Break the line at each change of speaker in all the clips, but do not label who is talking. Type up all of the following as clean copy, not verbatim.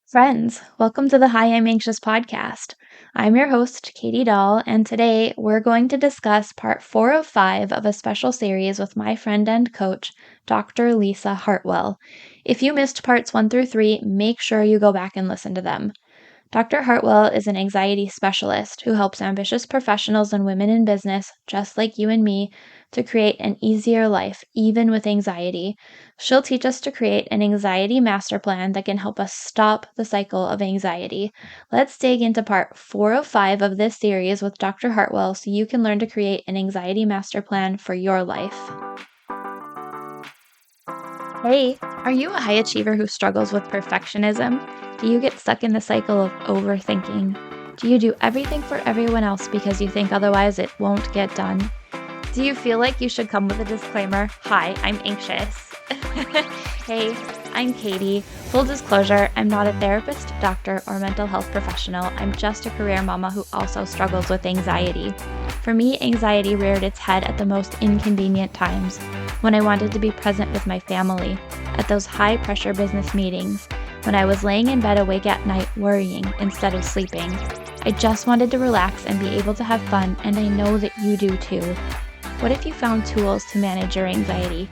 Friends, welcome to the Hi, I'm Anxious podcast. I'm your host, Katie Dahl, and today we're going to discuss part 4 of 5 of a special series with my friend and coach, Dr. Lisa Hartwell. If you missed parts 1 through 3, make sure you go back and listen to them. Dr. Hartwell is an anxiety specialist who helps ambitious professionals and women in business, just like you and me, to create an easier life, even with anxiety. She'll teach us to create an anxiety master plan that can help us stop the cycle of anxiety. Let's dig into part 4 of 5 of this series with Dr. Hartwell so you can learn to create an anxiety master plan for your life. Hey, are you a high achiever who struggles with perfectionism? Do you get stuck in the cycle of overthinking? Do you do everything for everyone else because you think otherwise it won't get done? Do you feel like you should come with a disclaimer? Hi, I'm anxious. Hey, I'm Katie. Full disclosure, I'm not a therapist, doctor, or mental health professional. I'm just a career mama who also struggles with anxiety. For me, anxiety reared its head at the most inconvenient times, when I wanted to be present with my family, at those high-pressure business meetings, when I was laying in bed awake at night worrying instead of sleeping. I just wanted to relax and be able to have fun, and I know that you do too. What if you found tools to manage your anxiety?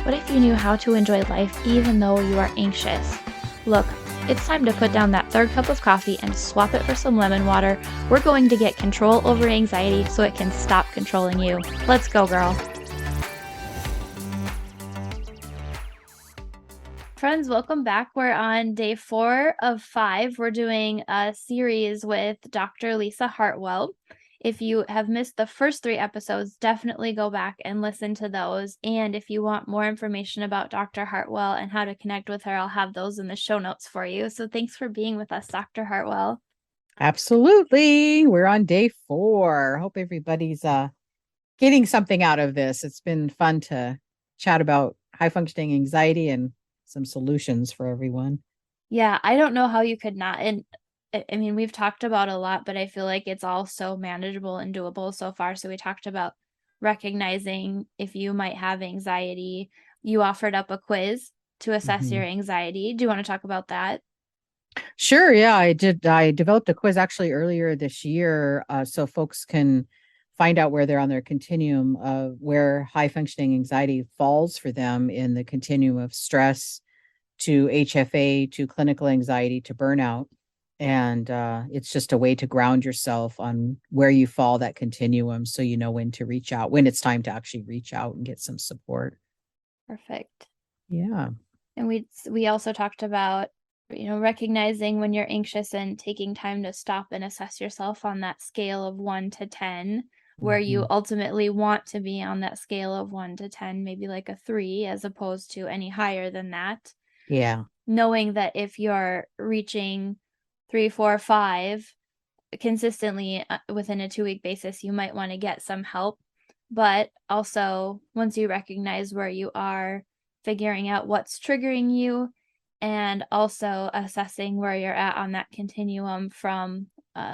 What if you knew how to enjoy life even though you are anxious? Look, it's time to put down that third cup of coffee and swap it for some lemon water. We're going to get control over anxiety so it can stop controlling you. Let's go, girl. Friends, welcome back. We're on day 4 of 5. We're doing a series with Dr. Lisa Hartwell. If you have missed the first 3 episodes, definitely go back and listen to those. And if you want more information about Dr. Hartwell and how to connect with her, I'll have those in the show notes for you. So thanks for being with us, Dr. Hartwell.
Absolutely. We're on day 4. Hope everybody's getting something out of this. It's been fun to chat about high functioning anxiety and some solutions for everyone.
Yeah, I don't know how you could not. And I mean, we've talked about a lot, but I feel like it's all so manageable and doable so far. So we talked about recognizing if you might have anxiety. You offered up a quiz to assess your anxiety. Do you want to talk about that?
Sure. Yeah, I did. I developed a quiz actually earlier this year so folks can find out where they're on their continuum of where high functioning anxiety falls for them in the continuum of stress to HFA to clinical anxiety to burnout. And it's just a way to ground yourself on where you fall that continuum so you know when to reach out, when it's time to actually reach out and get some support.
Perfect.
Yeah.
And we also talked about, recognizing when you're anxious and taking time to stop and assess yourself on that scale of 1 to 10, where you
Mhm.
ultimately want to be on that scale of 1 to 10, maybe like a 3 as opposed to any higher than that.
Yeah.
Knowing that if you're reaching 3, 4, 5 consistently within a 2-week basis, you might want to get some help. But also, once you recognize where you are, figuring out what's triggering you, and also assessing where you're at on that continuum from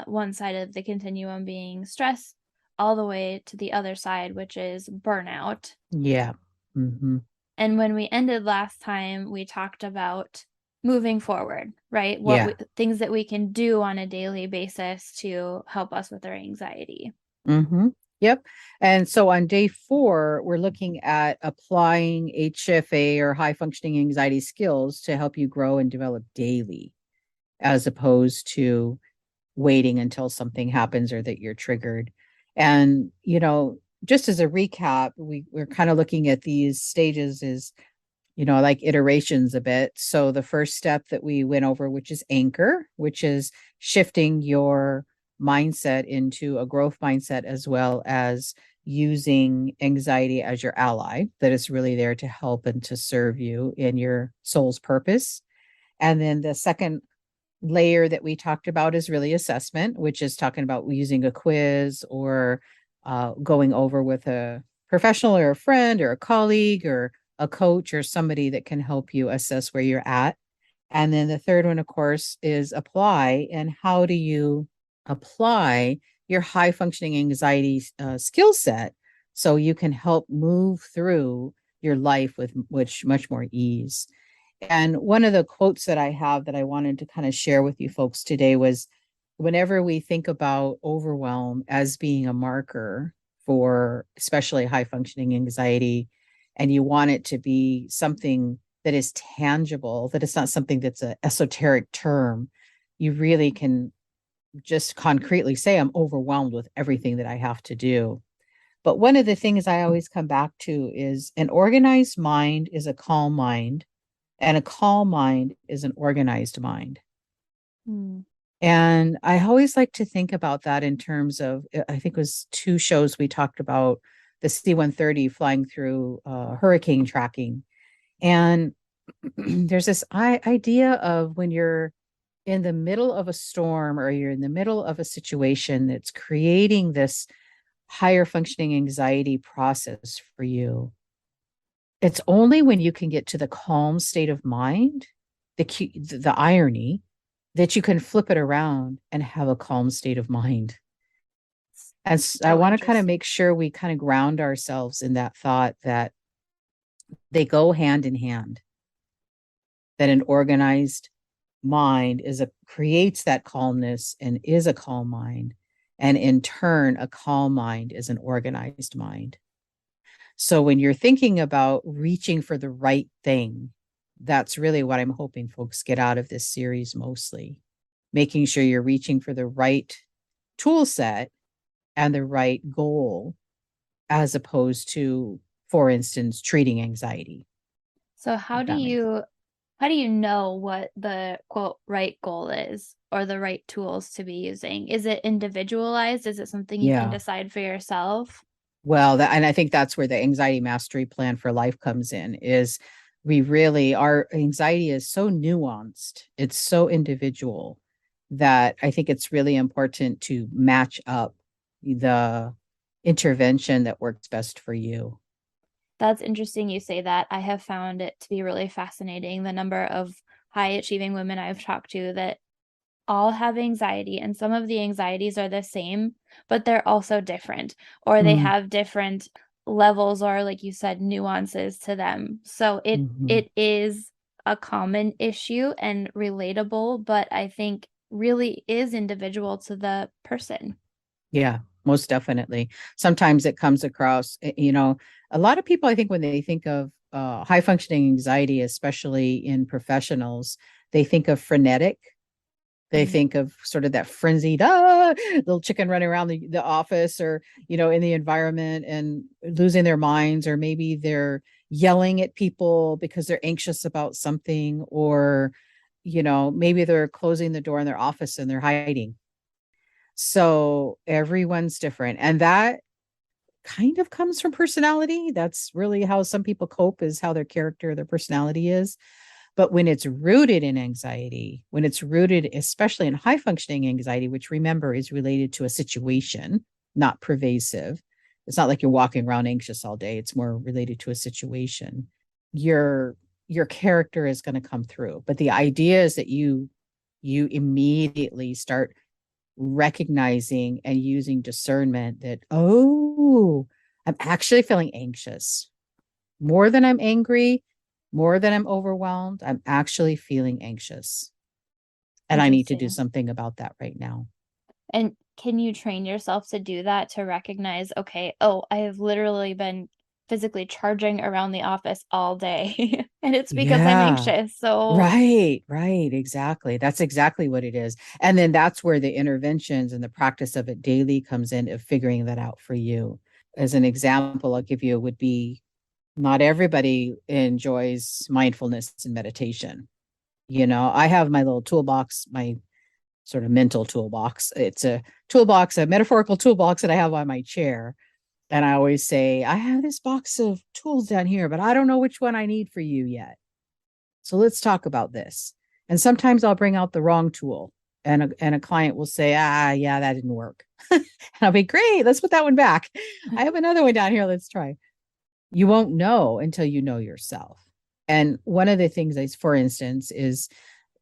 one side of the continuum being stress all the way to the other side, which is burnout.
Yeah. Hmm.
And when we ended last time, we talked about moving forward, right?
Yeah.
Things that we can do on a daily basis to help us with our anxiety.
Hmm. Yep. And so on day 4, we're looking at applying HFA or high functioning anxiety skills to help you grow and develop daily, as opposed to waiting until something happens or that you're triggered. And, just as a recap, we're kind of looking at these stages as, like iterations a bit. So the first step that we went over, which is anchor, which is shifting your mindset into a growth mindset, as well as using anxiety as your ally, that is really there to help and to serve you in your soul's purpose. And then the second layer that we talked about is really assessment, which is talking about using a quiz or going over with a professional or a friend or a colleague or a coach or somebody that can help you assess where you're at. And then the third one, of course, is apply. And how do you apply your high functioning anxiety skill set so you can help move through your life with much more ease? And one of the quotes that I have that I wanted to kind of share with you folks today was, whenever we think about overwhelm as being a marker for especially high functioning anxiety, and you want it to be something that is tangible, that it's not something that's an esoteric term, you really can just concretely say, I'm overwhelmed with everything that I have to do. But one of the things I always come back to is an organized mind is a calm mind, and a calm mind is an organized mind.
Hmm.
And I always like to think about that in terms of, I think it was two shows we talked about the C-130 flying through hurricane tracking. And there's this idea of when you're in the middle of a storm or you're in the middle of a situation that's creating this higher functioning anxiety process for you, it's only when you can get to the calm state of mind, the irony, that you can flip it around and have a calm state of mind. And I
So
want to kind of
interesting.
make sure we kind of ground ourselves in that thought that they go hand in hand, that an organized mind creates that calmness and is a calm mind. And in turn, a calm mind is an organized mind. So when you're thinking about reaching for the right thing, that's really what I'm hoping folks get out of this series mostly. Making sure you're reaching for the right tool set and the right goal, as opposed to, for instance, treating anxiety.
So
If that makes
how do you know what the quote right goal is or the right tools to be using? Is it individualized? Is it something you can
Yeah.
decide for yourself?
Well, and I think that's where the anxiety mastery plan for life comes in, is we really, our anxiety is so nuanced, it's so individual, that I think it's really important to match up the intervention that works best for you.
That's interesting you say that. I have found it to be really fascinating the number of high achieving women I've talked to that all have anxiety, and some of the anxieties are the same, but they're also different, or they
Mm,
have different levels or, like you said, nuances to them. So
mhm.
it is a common issue and relatable, but I think really is individual to the person.
Yeah, most definitely. Sometimes it comes across, a lot of people, I think, when they think of high functioning anxiety, especially in professionals, they think of frenetic. They
Mm.
think of sort of that frenzied, little chicken running around the office, or, in the environment and losing their minds, or maybe they're yelling at people because they're anxious about something, or, maybe they're closing the door in their office and they're hiding. So everyone's different. And that kind of comes from personality. That's really how some people cope, is how their character, their personality is. But when it's rooted in anxiety, when it's rooted, especially in high functioning anxiety, which, remember, is related to a situation, not pervasive. It's not like you're walking around anxious all day. It's more related to a situation. Your your character is going to come through. But the idea is that you immediately start recognizing and using discernment that, oh, I'm actually feeling anxious. More than I'm angry, more than I'm overwhelmed, I'm actually feeling anxious. And I need to do
Interesting.
something about that right now.
And can you train yourself to do that, to recognize, okay, oh, I have literally been physically charging around the office all day and it's because I'm
Yeah.
anxious. So
Right, exactly. That's exactly what it is. And then that's where the interventions and the practice of it daily comes in, of figuring that out for you. As an example, I'll give you would be, not everybody enjoys mindfulness and meditation. I have my little toolbox, my sort of mental toolbox. It's a toolbox, a metaphorical toolbox that I have on my chair. And I always say, I have this box of tools down here, but I don't know which one I need for you yet. So let's talk about this. And sometimes I'll bring out the wrong tool, and a client will say, yeah, that didn't work. And I'll be, great, let's put that one back. I have another one down here. Let's try. You won't know until you know yourself. And one of the things is, for instance, is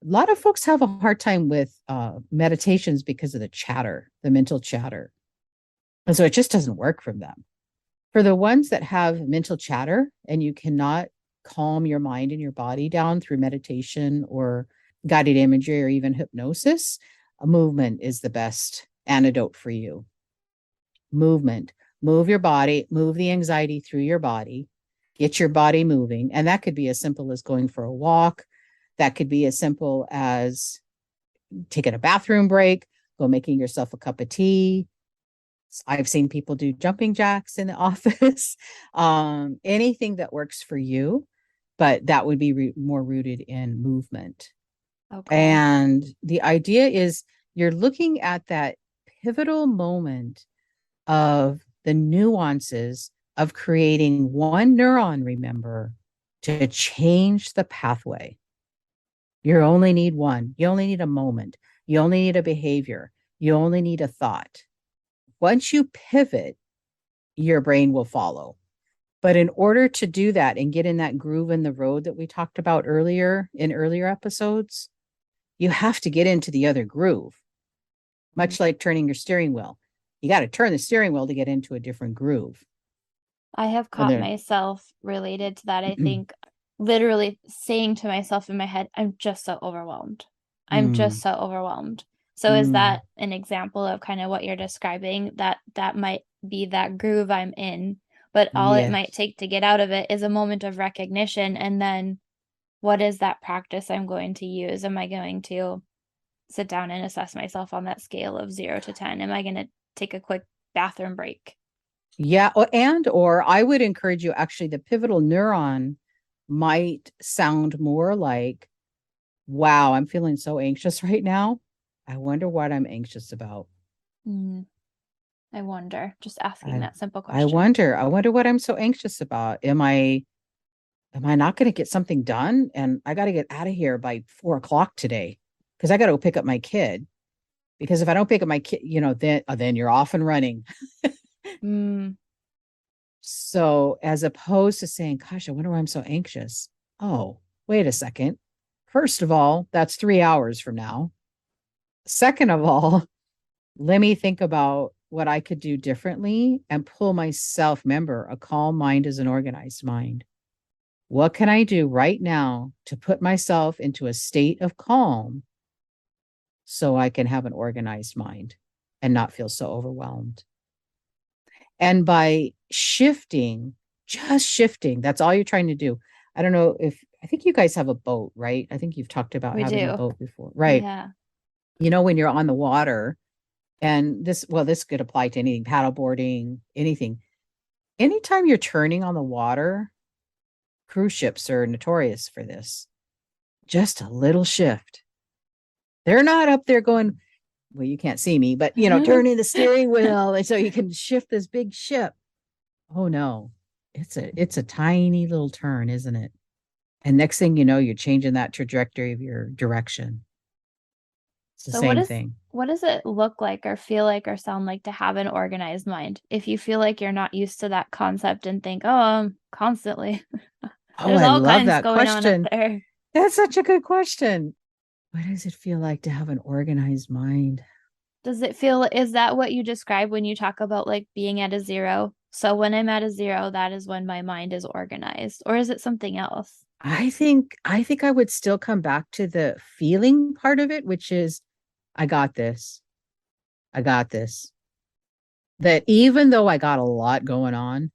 a lot of folks have a hard time with meditations because of the chatter, the mental chatter. And so it just doesn't work for them. For the ones that have mental chatter and you cannot calm your mind and your body down through meditation or guided imagery or even hypnosis, a movement is the best antidote for you. Movement. Move your body, move the anxiety through your body, get your body moving. And that could be as simple as going for a walk. That could be as simple as taking a bathroom break, go making yourself a cup of tea. I've seen people do jumping jacks in the office, anything that works for you, but that would be more rooted in movement.
Okay.
And the idea is you're looking at that pivotal moment of the nuances of creating one neuron, remember, to change the pathway. You only need one. You only need a moment. You only need a behavior. You only need a thought. Once you pivot, your brain will follow. But in order to do that and get in that groove in the road that we talked about earlier in earlier episodes, you have to get into the other groove,
Mm.
much like turning your steering wheel. You got to turn the steering wheel to get into a different groove.
I have
And
caught
there,
myself related to that. I think literally saying to myself in my head, I'm just so overwhelmed. I'm just
mm,
so overwhelmed. So is
mm,
that an example of kind of what you're describing? That might be that groove I'm in, but all it might
yes.
take to get out of it is a moment of recognition. And then what is that practice I'm going to use? Am I going to sit down and assess myself on that scale of 0 to 10? Am I going to take a quick bathroom break?
Yeah. And or I would encourage you actually, the pivotal neuron might sound more like, wow, I'm feeling so anxious right now. I wonder what I'm anxious about.
Mm, I wonder, just asking
I
that simple
I
question.
wonder. I wonder what I'm so anxious about. Am I not going to get something done? And I got to get out of here by 4 o'clock today because I got to go pick up my kid. Because if I don't pick up my kid, then you're off and running.
Mm,
So as opposed to saying, gosh, I wonder why I'm so anxious. Oh, wait a second. First of all, that's 3 hours from now. Second of all, let me think about what I could do differently and pull myself. Remember, a calm mind is an organized mind. What can I do right now to put myself into a state of calm so I can have an organized mind and not feel so overwhelmed? And by shifting, just shifting, that's all you're trying to do. I don't know if I think you guys have a boat, right? I think you've talked about
we
having a
do.
boat before, right?
Yeah.
When you're on the water, and this could apply to anything, paddleboarding, anything. Anytime you're turning on the water, cruise ships are notorious for this. Just a little shift. They're not up there going, well, you can't see me, but turning the steering wheel and so you can shift this big ship. Oh no. It's a tiny little turn, isn't it? And next thing you know, you're changing that trajectory of your direction. It's the
So
same thing.
what does it look like or feel like or sound like to have an organized mind? If you feel like you're not used to that concept and think, "Oh, constantly.
Oh,
There's
I
all
love
kinds
that
going on up
question.
there."
That's such a good question. What does it feel like to have an organized mind?
Does it feel, is that what you describe when you talk about like being at a zero? So when I'm at a zero, that is when my mind is organized, or is it something else?
I think I would still come back to the feeling part of it, which is I got this. I got this. That even though I got a lot going on,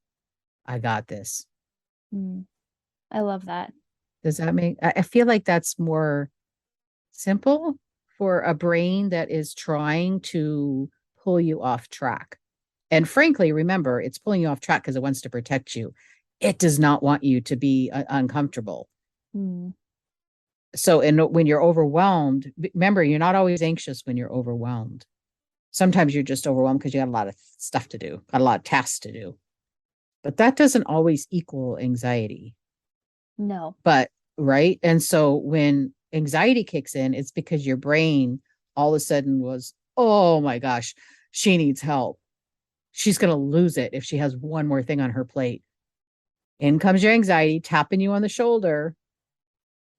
I got this.
Mm, I love that.
Does that make I feel like that's more simple for a brain that is trying to pull you off track. And frankly, remember, it's pulling you off track because it wants to protect you. It does not want you to be uncomfortable.
Mm,
So, and when you're overwhelmed, remember, you're not always anxious when you're overwhelmed. Sometimes you're just overwhelmed because you got a lot of stuff to do, got a lot of tasks to do. But that doesn't always equal anxiety.
no.
But, right. And so when anxiety kicks in, it's because your brain all of a sudden was, oh my gosh, she needs help. She's going to lose it if she has one more thing on her plate. In comes your anxiety, tapping you on the shoulder.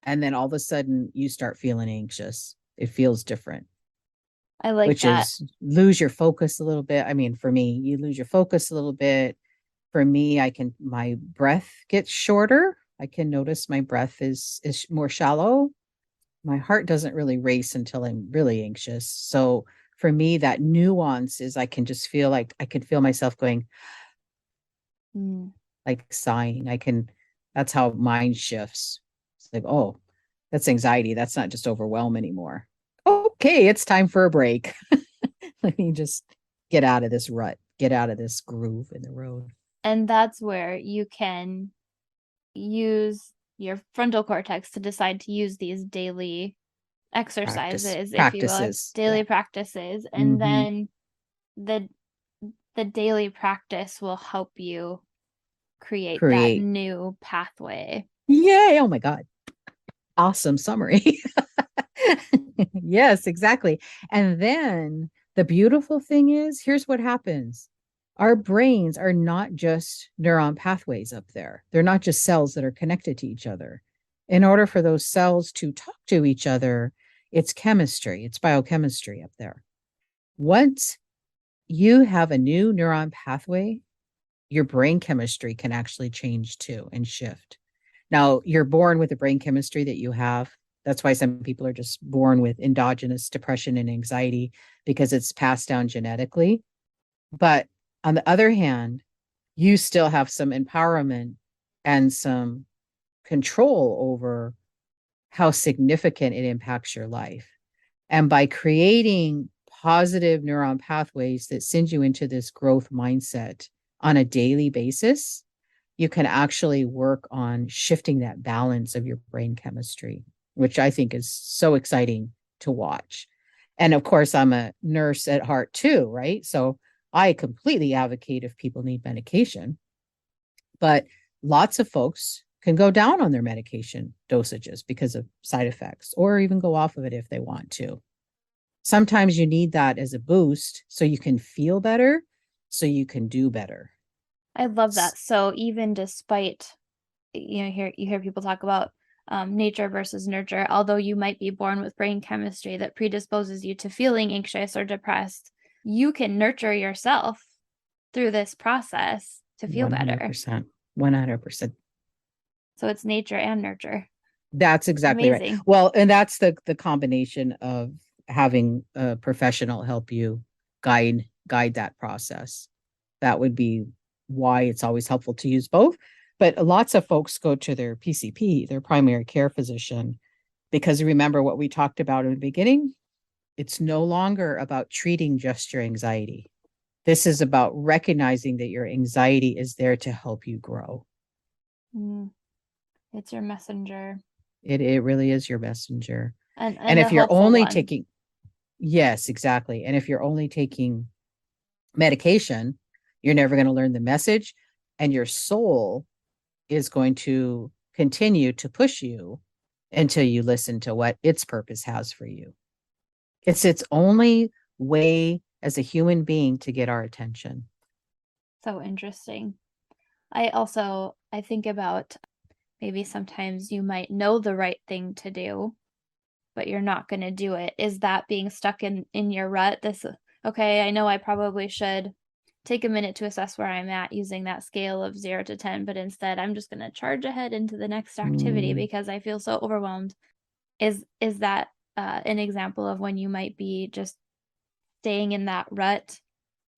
And then all of a sudden you start feeling anxious. It feels different,
I like
which
that.
is lose your focus a little bit. I mean, for me, you lose your focus a little bit. For me, my breath gets shorter. I can notice my breath is more shallow. My heart doesn't really race until I'm really anxious. So for me, that nuance is I can just feel like I can feel myself going,
Mm.
like sighing. That's how mind shifts. It's like, oh, that's anxiety. That's not just overwhelm anymore. Okay, it's time for a break. Let me just get out of this rut, get out of this groove in the road.
And that's where you can use your frontal cortex to decide to use these daily exercises, if you will,
Practices.
daily
Yeah.
practices. And
Mm-hmm.
then the the daily practice will help you create that
Create.
new pathway.
Yay. Oh my God. Awesome summary. Yes, exactly. And then the beautiful thing is, here's what happens. Our brains are not just neuron pathways up there. They're not just cells that are connected to each other. In order for those cells to talk to each other, it's chemistry, it's biochemistry up there. Once you have a new neuron pathway, your brain chemistry can actually change too and shift. Now, you're born with the brain chemistry that you have. That's why some people are just born with endogenous depression and anxiety because it's passed down genetically. But on the other hand, you still have some empowerment and some control over how significant it impacts your life. And by creating positive neuron pathways that send you into this growth mindset on a daily basis, you can actually work on shifting that balance of your brain chemistry, which I think is so exciting to watch. And of course, I'm a nurse at heart too, right? So I completely advocate if people need medication, but lots of folks can go down on their medication dosages because of side effects or even go off of it if they want to. Sometimes you need that as a boost so you can feel better, so you can do better.
I love that. So even despite, you hear people talk about nature versus nurture, although you might be born with brain chemistry that predisposes you to feeling anxious or depressed, you can nurture yourself through this process to feel better.
100%. 100%.
So it's nature and nurture.
That's exactly right.
Amazing.
Well, and that's the combination of having a professional help you guide that process. That would be why it's always helpful to use both. But lots of folks go to their PCP, their primary care physician, because remember what we talked about in the beginning? It's no longer about treating just your anxiety. This is about recognizing that your anxiety is there to help you grow.
Mm, it's your messenger.
It really is your messenger. And
And a
if you're
helpful
only
one.
taking, yes, exactly. And if you're only taking medication, you're never going to learn the message. And your soul is going to continue to push you until you listen to what its purpose has for you. It's its only way as a human being to get our attention.
So interesting. I think about maybe sometimes you might know the right thing to do, but you're not going to do it. Is that being stuck in your rut? Okay, I know I probably should take a minute to assess where I'm at using that scale of 0 to 10, but instead I'm just going to charge ahead into the next activity
Mm,
because I feel so overwhelmed. Is that an example of when you might be just staying in that rut?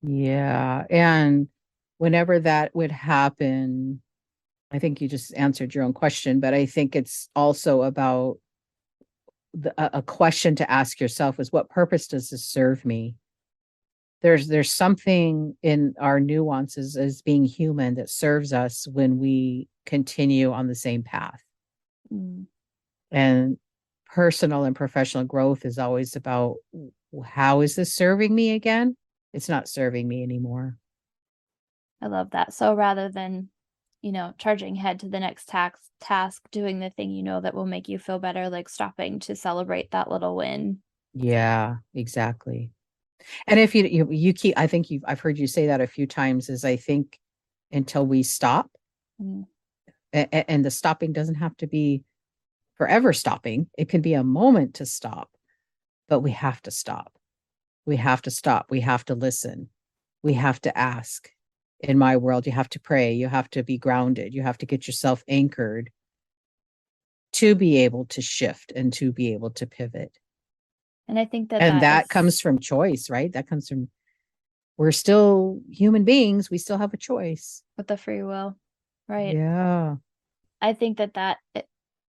yeah. And whenever that would happen, I think you just answered your own question, but I think it's also about a question to ask yourself is what purpose does this serve me? There's something in our nuances as being human that serves us when we continue on the same path.
Mm,
And personal and professional growth is always about how is this serving me again? It's not serving me anymore.
I love that. So rather than, charging ahead to the next task, doing the thing that will make you feel better, like stopping to celebrate that little win.
Yeah, exactly. And if you keep, I think I've heard you say that a few times, is I think until we stop,
Mm,
and the stopping doesn't have to be forever stopping. It can be a moment to stop, but we have to stop. We have to stop. We have to listen. We have to ask. In my world, you have to pray. You have to be grounded. You have to get yourself anchored to be able to shift and to be able to pivot.
And I think that
And
that
that
is
comes from choice, right? That comes from, we're still human beings. We still have a choice.
with the free will, right?
Yeah.
I think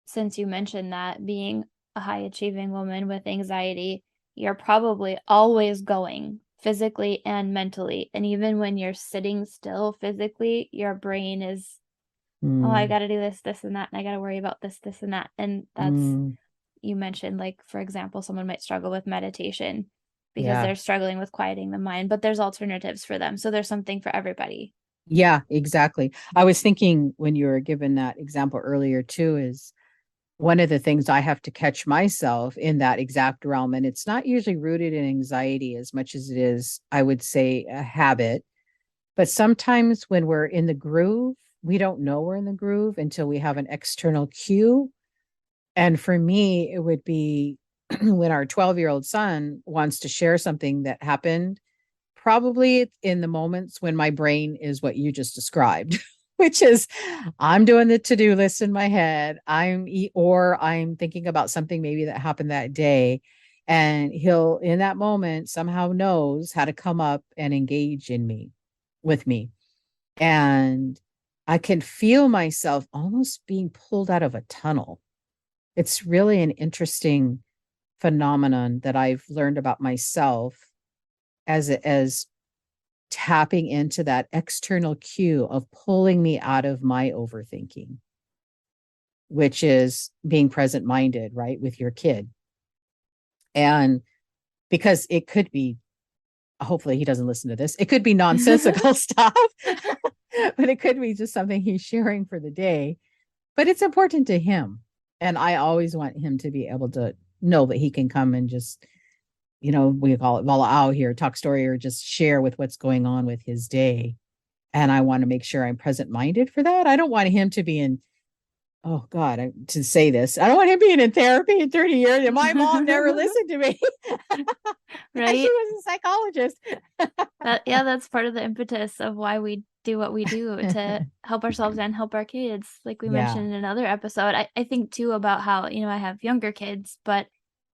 since you mentioned that being a high achieving woman with anxiety, you're probably always going physically and mentally. And even when you're sitting still physically, your brain is, oh, I
Mm,
got to do this, this, and that. And I got to worry about this, this, and that. And that's,
mm,
you mentioned, like, for example, someone might struggle with meditation because
yeah.
they're struggling with quieting the mind, but there's alternatives for them. So there's something for everybody.
Yeah, exactly. I was thinking when you were given that example earlier too, is one of the things I have to catch myself in that exact realm. And it's not usually rooted in anxiety as much as it is, I would say, a habit. But sometimes when we're in the groove, we don't know we're in the groove until we have an external cue. And for me, it would be when our 12-year-old son wants to share something that happened, probably in the moments when my brain is what you just described, which is I'm doing the to-do list in my head. Or I'm thinking about something maybe that happened that day. And he'll, in that moment, somehow knows how to come up and engage with me. And I can feel myself almost being pulled out of a tunnel. It's really an interesting phenomenon that I've learned about myself as tapping into that external cue of pulling me out of my overthinking, which is being present minded, right, with your kid. And because it could be, hopefully he doesn't listen to this, it could be nonsensical stuff, but it could be just something he's sharing for the day. But it's important to him. And I always want him to be able to know that he can come and just, we call it voila out here, talk story, or just share with what's going on with his day. And I want to make sure I'm present minded for that. I don't want him to be in, oh God, to say this, I don't want him being in therapy in 30 years. And my mom never listened to me. And she
Right?
was a psychologist.
Yeah, that's part of the impetus of why we do what we do to help ourselves and help our kids, like we
Yeah.
mentioned in another episode. I think too about how, I have younger kids, but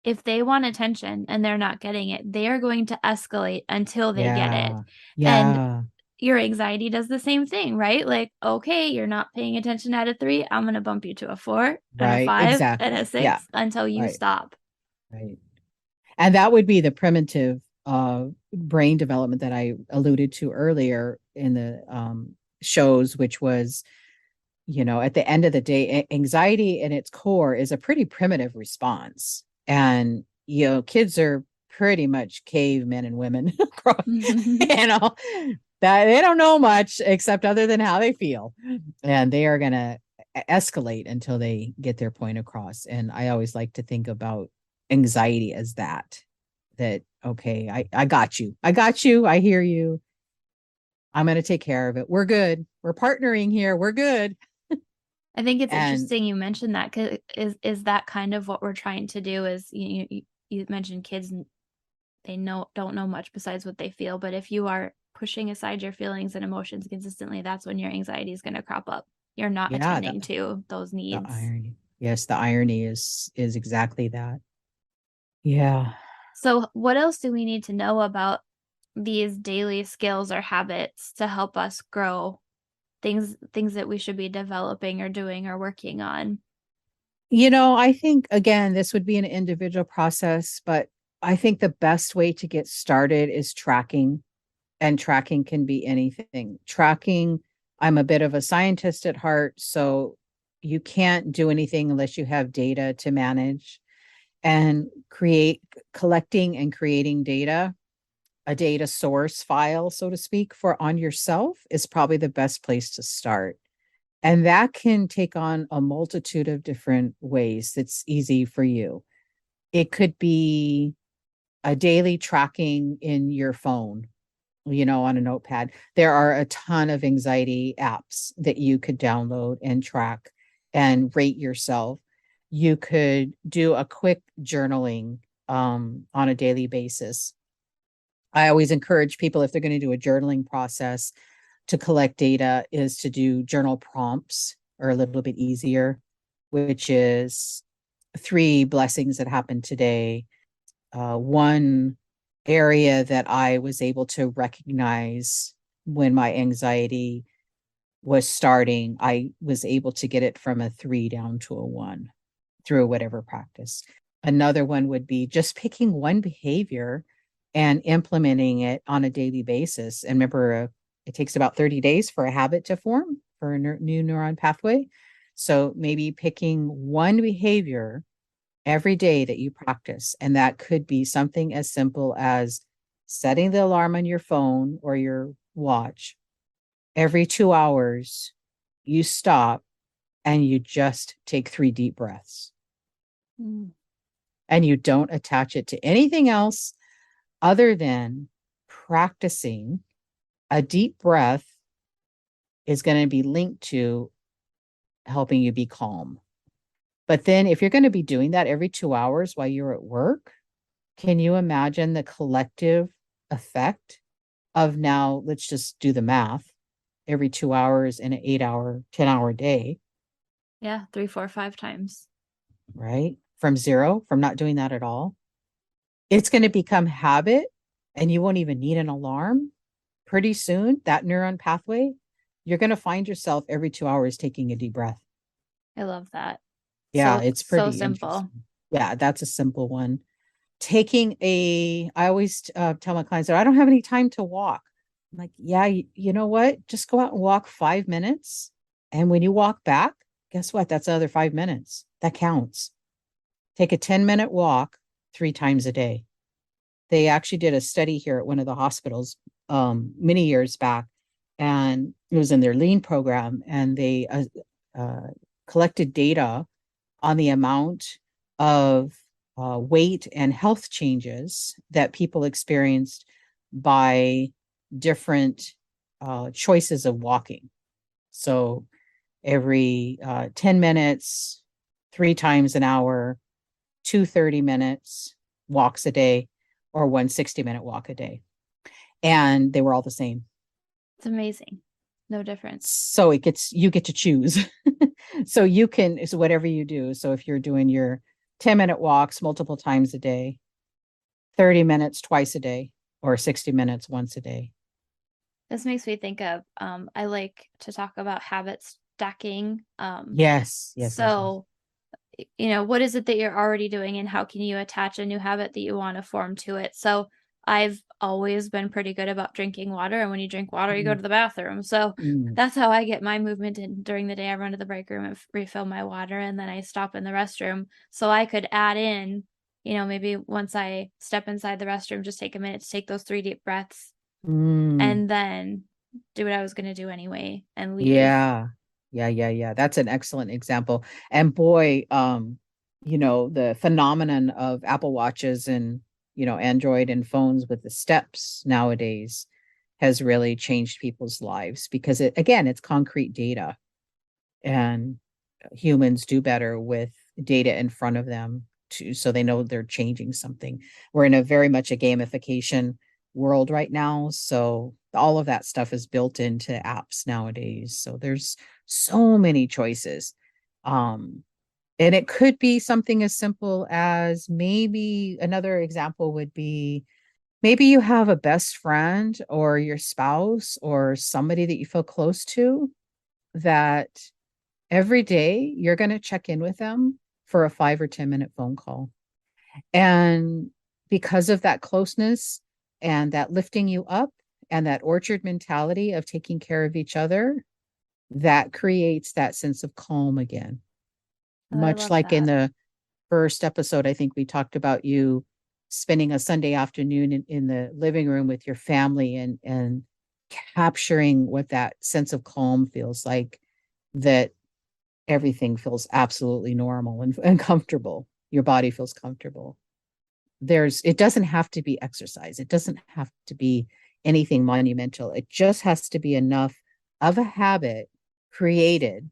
if they want attention and they're not getting it, they are going to escalate until they get it.
Yeah.
And
Yeah.
your anxiety does the same thing, right? Like, okay, you're not paying attention at a 3, I'm going to bump you to a 4 and a
Right.
5 and a
Exactly. Yeah.
6 until you
Right.
stop.
Right. And that would be the primitive brain development that I alluded to earlier in the shows, which was, at the end of the day, anxiety in its core is a pretty primitive response. And, kids are pretty much cavemen and women, that they don't know much except other than how they feel. And they are going to escalate until they get their point across. And I always like to think about anxiety as that, okay, I got you. I got you. I hear you. I'm going to take care of it. We're good. We're partnering here. We're good.
I think it's
And
interesting you mentioned that, 'cause is that kind of what we're trying to do is you mentioned kids, they don't know much besides what they feel, but if you are pushing aside your feelings and emotions consistently, that's when your anxiety is going to crop up. You're not
yeah,
attending to those
the
needs.
irony. Yes, the irony is exactly that. Yeah.
So, what else do we need to know about these daily skills or habits to help us grow? Things that we should be developing or doing or working on.
I think again, this would be an individual process, but I think the best way to get started is tracking, and tracking can be anything. Tracking, I'm a bit of a scientist at heart, so you can't do anything unless you have data to manage and collecting and creating data, a data source file, so to speak, for on yourself is probably the best place to start. And that can take on a multitude of different ways that's easy for you. It could be a daily tracking in your phone, on a notepad. There are a ton of anxiety apps that you could download and track and rate yourself. You could do a quick journaling on a daily basis. I always encourage people, if they're going to do a journaling process to collect data, is to do journal prompts, or a little bit easier. which is three blessings that happened today. One area that I was able to recognize when my anxiety was starting, I was able to get it from a 3 down to a 1 through whatever practice. Another one would be just picking one behavior and implementing it on a daily basis. And remember, it takes about 30 days for a habit to form for a new neuron pathway. So maybe picking one behavior every day that you practice. And that could be something as simple as setting the alarm on your phone or your watch. Every 2 hours, you stop and you just take 3 deep breaths.
Mm.
And you don't attach it to anything else other than practicing. A deep breath is going to be linked to helping you be calm. But then if you're going to be doing that every 2 hours while you're at work, can you imagine the collective effect of now, let's just do the math, every 2 hours in an 8 hour, 10 hour day?
Yeah, 3, 4, 5 times.
Right? From zero, from not doing that at all. It's going to become habit and you won't even need an alarm. Pretty soon, that neuron pathway, you're going to find yourself every 2 hours taking a deep breath.
I love that.
Yeah,
So
it's
so
pretty
simple.
interesting. Yeah, that's a simple one. I always tell my clients that I don't have any time to walk. I'm like, yeah, you know what? Just go out and walk 5 minutes. And when you walk back, guess what? That's another 5 minutes. That counts. Take a 10-minute walk 3 times a day. They actually did a study here at one of the hospitals many years back, and it was in their lean program, and they uh, collected data on the amount of weight and health changes that people experienced by different choices of walking. So every 10 minutes, 3 times an hour, 2 30 minutes walks a day, or one 60-minute walk a day. And they were all the same.
It's amazing. No difference.
So you get to choose. So it's whatever you do. So if you're doing your 10-minute walks multiple times a day, 30 minutes twice a day, or 60 minutes once a day.
This makes me think of I like to talk about habit stacking.
Yes, yes, yes, yes.
So what is it that you're already doing and how can you attach a new habit that you want to form to it? So I've always been pretty good about drinking water, and when you drink water, you go
Mm,
to the bathroom. So
mm,
that's how I get my movement in during the day. I run to the break room and refill my water, and then I stop in the restroom. So I could add in, maybe once I step inside the restroom, just take a minute to take those 3 deep breaths
mm.
and then do what I was going to do anyway and leave.
Yeah. Yeah, yeah, yeah. That's an excellent example. And boy, the phenomenon of Apple Watches and, Android and phones with the steps nowadays has really changed people's lives because it's concrete data, and humans do better with data in front of them too, so they know they're changing something. We're in a very much a gamification world right now, so all of that stuff is built into apps nowadays. So there's so many choices. And it could be something as simple as, maybe another example would be, maybe you have a best friend or your spouse or somebody that you feel close to, that every day you're going to check in with them for a 5 or 10 minute phone call. And because of that closeness and that lifting you up and that orchard mentality of taking care of each other, that creates that sense of calm again.
Oh, I
Much
love
like in
that.
the first episode, I think we talked about you spending a Sunday afternoon in the living room with your family, and capturing what that sense of calm feels like, that everything feels absolutely normal and comfortable. Your body feels comfortable. It doesn't have to be exercise. It doesn't have to be anything monumental. It just has to be enough of a habit created,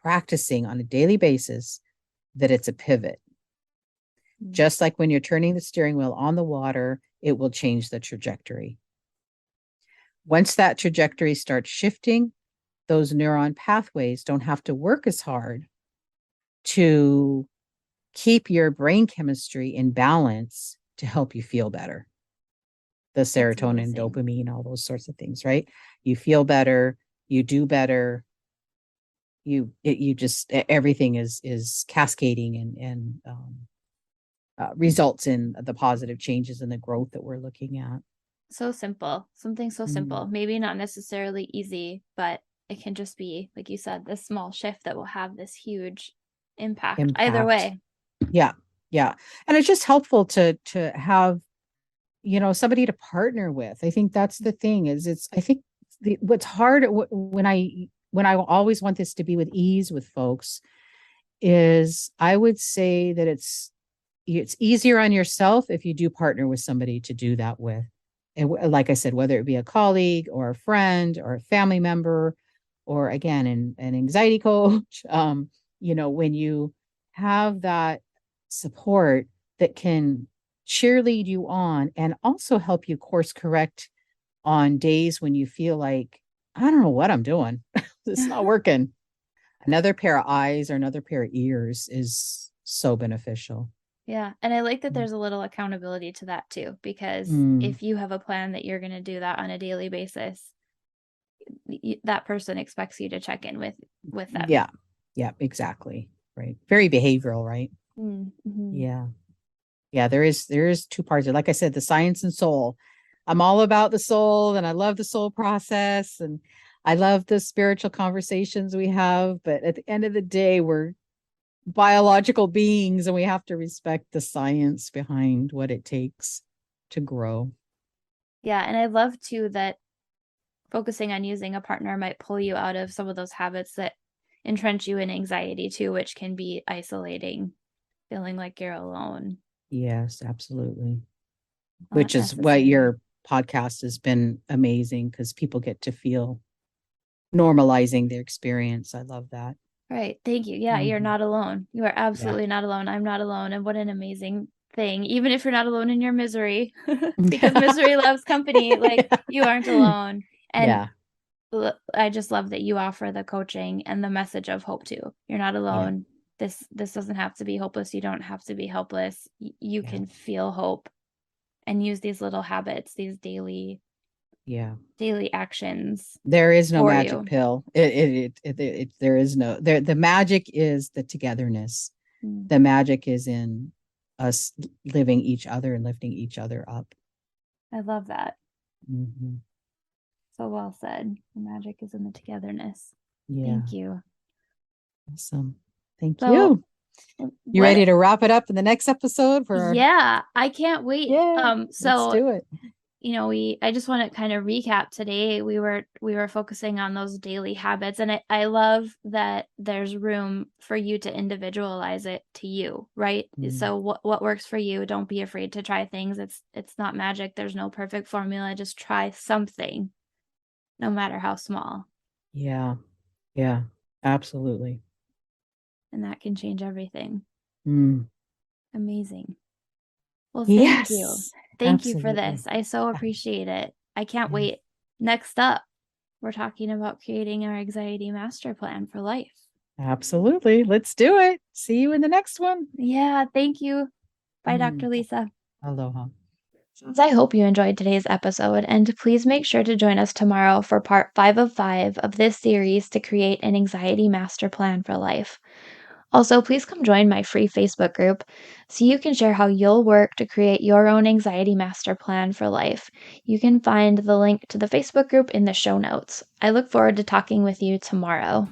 practicing on a daily basis, that it's a pivot.
Mm.
Just like when you're turning the steering wheel on the water, it will change the trajectory. Once that trajectory starts shifting, those neuron pathways don't have to work as hard to keep your brain chemistry in balance to help you feel better. The
That's
serotonin,
amazing.
dopamine, all those sorts of things, right? You feel better, you do better, you just everything is cascading and results in the positive changes and the growth that we're looking at.
So simple. Something so simple. Maybe not necessarily easy, but it can just be, like you said, this small shift that will have this huge impact either way.
Yeah. Yeah. And it's just helpful to have, somebody to partner with. I think that's the thing I think what's hard when I always want this to be with ease with folks is I would say that it's easier on yourself if you do partner with somebody to do that with. And like I said, whether it be a colleague or a friend or a family member, or again, an anxiety coach, when you have that support that can cheerlead you on and also help you course correct on days when you feel like, I don't know what I'm doing. It's not working. Another pair of eyes or another pair of ears is so beneficial.
Yeah. And I like that there's a little accountability to that too, because if you have a plan that you're going to do that on a daily basis, that person expects you to check in with them.
Yeah. Yeah, exactly. Right. Very behavioral, right?
Mm-hmm.
Yeah. Yeah, there is two parts. Like I said, the science and soul. I'm all about the soul and I love the soul process and I love the spiritual conversations we have, but at the end of the day, we're biological beings and we have to respect the science behind what it takes to grow.
Yeah, and I love too that focusing on using a partner might pull you out of some of those habits that entrench you in anxiety too, which can be isolating, feeling like you're alone.
Yes, absolutely.
Not
Which is why
necessary.
your podcast has been amazing because people get to feel normalizing their experience. I love that.
Right. Thank you. Yeah, you're not alone. You are absolutely not alone. I'm not alone. And what an amazing thing. Even if you're not alone in your misery, because misery loves company, like you aren't alone. And
Yeah.
I just love that you offer the coaching and the message of hope too. You're not
Yeah.
alone. This doesn't have to be hopeless. You don't have to be helpless. You
Yeah.
can feel hope and use these little habits, these daily actions
There is no
for
magic
you.
pill. There is no there. The magic is the togetherness. The magic is in us living each other and lifting each other up.
I love that.
Mm-hmm.
So well said. The magic is in the togetherness.
Yeah.
Thank you.
Awesome. Thank
So,
you. You ready to wrap it up in the next episode?
Yeah, I can't wait.
Let's do it.
I just want to kind of recap today. We were focusing on those daily habits, and I love that there's room for you to individualize it to you, right? So what works for you? Don't be afraid to try things. It's not magic. There's no perfect formula. Just try something, no matter how small.
Yeah. Yeah. Absolutely.
And that can change everything. Amazing. Well, thank you. Thank you for this. I so appreciate it. I can't wait. Next up, we're talking about creating our anxiety master plan for life.
Absolutely. Let's do it. See you in the next one.
Yeah, thank you. Bye, Dr. Lisa.
Aloha.
I hope you enjoyed today's episode, and please make sure to join us tomorrow for part 5 of 5 of this series to create an anxiety master plan for life. Also, please come join my free Facebook group so you can share how you'll work to create your own anxiety master plan for life. You can find the link to the Facebook group in the show notes. I look forward to talking with you tomorrow.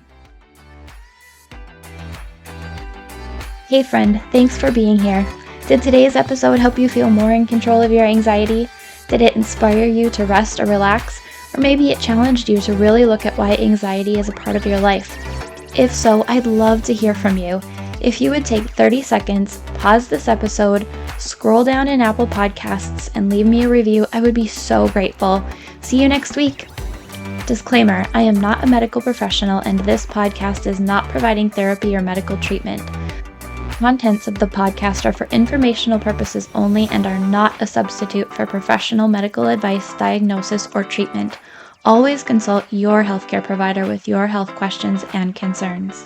Hey friend, thanks for being here. Did today's episode help you feel more in control of your anxiety? Did it inspire you to rest or relax? Or maybe it challenged you to really look at why anxiety is a part of your life? If so, I'd love to hear from you. If you would take 30 seconds, pause this episode, scroll down in Apple Podcasts, and leave me a review, I would be so grateful. See you next week. Disclaimer, I am not a medical professional and this podcast is not providing therapy or medical treatment. Contents of the podcast are for informational purposes only and are not a substitute for professional medical advice, diagnosis, or treatment. Always consult your healthcare provider with your health questions and concerns.